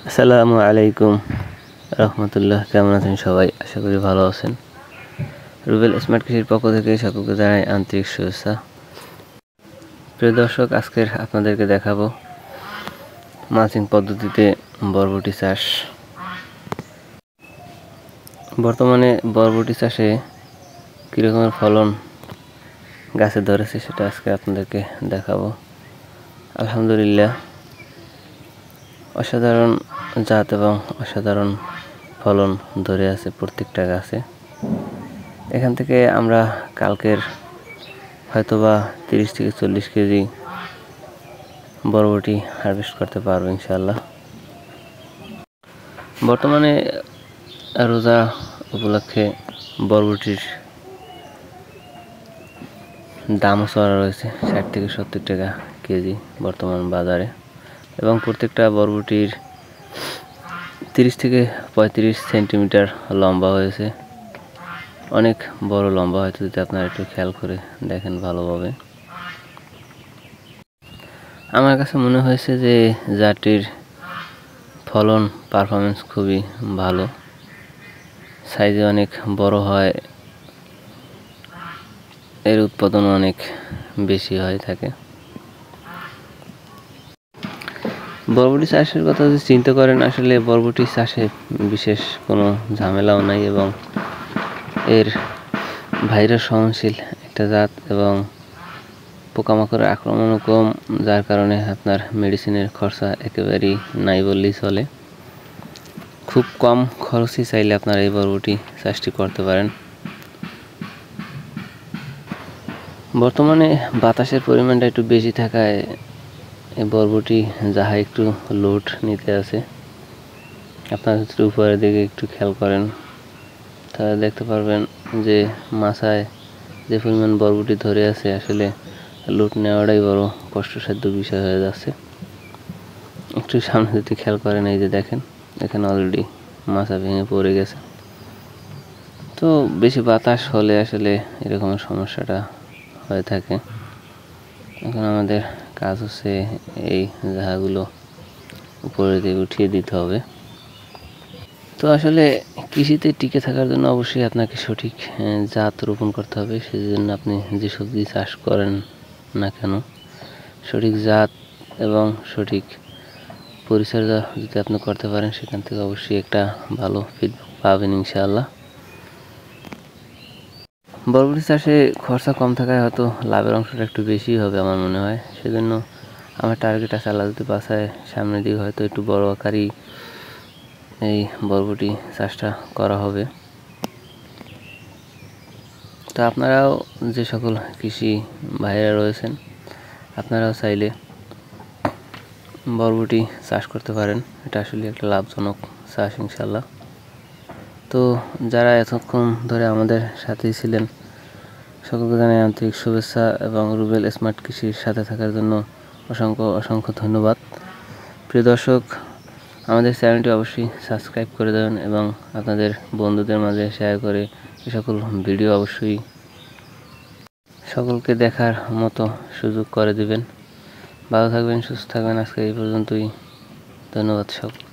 আসসালামু আলাইকুম রহমতুল্লাহ। কেমন আছেন সবাই? আশা করি ভালো আছেন। রুবেল স্মার্ট কৃষির পক্ষ থেকে সকলকে জানাই আন্তরিক শুভেচ্ছা। প্রিয় দর্শক, আজকের আপনাদেরকে দেখাবো মালচিং পদ্ধতিতে বরবটি চাষ। বর্তমানে বরবটি চাষে কীরকমের ফলন গাছে ধরেছে সেটা আজকে আপনাদেরকে দেখাবো। আলহামদুলিল্লাহ, অসাধারণ জাত এবং অসাধারণ ফলন ধরে আছে প্রত্যেকটা গাছে। এখান থেকে আমরা কালকের হয়তোবা 30 থেকে 40 কেজি বরবটি হারভেস্ট করতে পারবো ইনশাআল্লাহ। বর্তমানে রোজা উপলক্ষে বরবটির দামও চড়া রয়েছে 60 থেকে 70 টাকা কেজি বর্তমান বাজারে, এবং প্রত্যেকটা বরবটির 30 থেকে 35 সেন্টিমিটার লম্বা হয়েছে। অনেক বড় লম্বা হয়তো, যদি আপনারা একটু খেয়াল করে দেখেন ভালোভাবে। আমার কাছে মনে হয়েছে যে জাতটির ফলন পারফরমেন্স খুবই ভালো, সাইজে অনেক বড় হয়, এর উৎপাদন অনেক বেশি হয়ে থাকে। বরবটি চাষের কথা যদি চিন্তা করেন, আসলে বরবটি চাষে বিশেষ কোনো ঝামেলাও নাই, এবং এর ভাইরাস সহনশীল একটা জাত, এবং পোকামাকড়ের আক্রমণও কম, যার কারণে আপনার মেডিসিনের খরচা একেবারেই নাই বললেই চলে। খুব কম খরচে চাইলে আপনারা এই বরবটি চাষটি করতে পারেন। বর্তমানে বাতাসের পরিমাণটা একটু বেশি থাকায় এই বরবটি যাহা একটু লোড নিতে আছে। আপনারা যদি উপরের দিকে একটু খেয়াল করেন তাহলে দেখতে পারবেন যে মাথায় যে পরিমাণ বরবটি ধরে আছে, আসলে লোড নেওয়াটাই বড় কষ্টসাধ্য বিষয় হয়ে যাচ্ছে। একটু সামনে যদি খেয়াল করেন, এই যে দেখেন এখানে অলরেডি মাথা ভেঙে পড়ে গেছে। তো বেশি বাতাস হলে আসলে এরকমের সমস্যাটা হয়ে থাকে। এখন আমাদের কাজ হচ্ছে এই জায়গাগুলো উপরের দিকে উঠিয়ে দিতে হবে। তো আসলে কৃষিতে টিকে থাকার জন্য অবশ্যই আপনাকে সঠিক জাত রোপণ করতে হবে। সেজন্য আপনি যে সবজি চাষ করেন না কেন, সঠিক জাত এবং সঠিক পরিচর্যা যদি আপনি করতে পারেন, সেখান থেকে অবশ্যই একটা ভালো ফিডব্যাক পাবেন ইনশাআল্লাহ। বরবটি চাষে খরচা কম থাকায় হয়তো লাভের অংশটা একটু বেশি হবে আমার মনে হয়। সেজন্য আমার টার্গেট আছে আল্লাহ যদি বাসায় সামনের দিকে হয়তো একটু বড় আকারই এই বরবটি চাষটা করা হবে। তো আপনারাও যে সকল কৃষি ভাইয়েরা রয়েছেন, আপনারাও চাইলে বরবটি চাষ করতে পারেন। এটা আসলে একটা লাভজনক চাষ ইনশাল্লাহ। তো যারা এতক্ষণ ধরে আমাদের সাথেই ছিলেন, সকলকে জানাই আন্তরিক শুভেচ্ছা, এবং রুবেল স্মার্ট কৃষির সাথে থাকার জন্য অসংখ্য অসংখ্য ধন্যবাদ। প্রিয় দর্শক, আমাদের চ্যানেলটি অবশ্যই সাবস্ক্রাইব করে দেবেন, এবং আপনাদের বন্ধুদের মাঝে শেয়ার করে এ সকল ভিডিও অবশ্যই সকলকে দেখার মতো সুযোগ করে দিবেন। ভালো থাকবেন, সুস্থ থাকবেন। আজকে এই পর্যন্তই। ধন্যবাদ সকল।